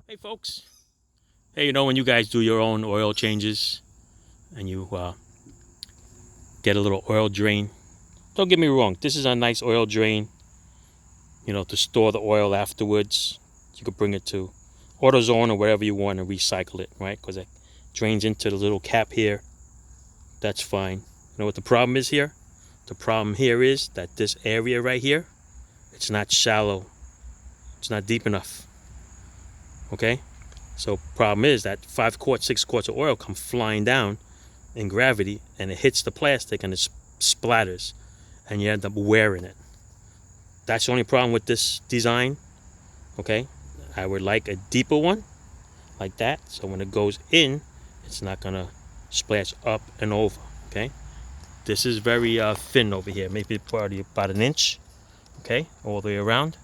Hey folks, hey, when you guys do your own oil changes and you get a little oil drain, don't get me wrong, this is a nice oil drain, to store the oil afterwards. You could bring it to AutoZone or wherever you want and recycle it, right? Because it drains into the little cap here. That's fine. You know what the problem is here? The problem here is that this area right here, it's not shallow. It's not deep enough. Okay? So problem is that 5 quarts, 6 quarts of oil come flying down in gravity and it hits the plastic and it splatters and you end up wearing it. That's the only problem with this design. Okay? I would like a deeper one like that, so when it goes in, it's not gonna splash up and over. Okay? This is very thin over here, maybe probably about an inch. Okay, all the way around.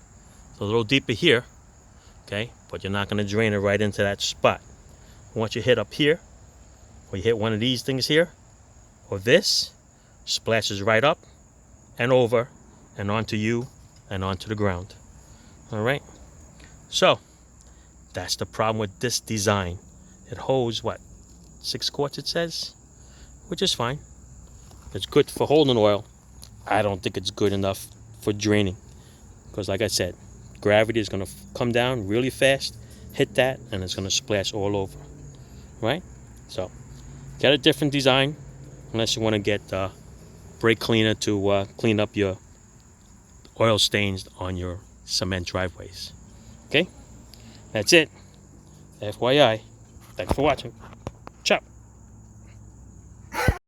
So a little deeper here. Okay, but you're not gonna drain it right into that spot. Once you hit up here, or you hit one of these things here, or this, splashes right up and over and onto you and onto the ground. All right, so that's the problem with this design. It holds what, 6 quarts it says, which is fine. It's good for holding oil. I don't think it's good enough for draining, because like I said, gravity is going to come down really fast, hit that, and it's going to splash all over, right? So get a different design, unless you want to get brake cleaner to clean up your oil stains on your cement driveways. Okay, that's it. FYI. Thanks for watching.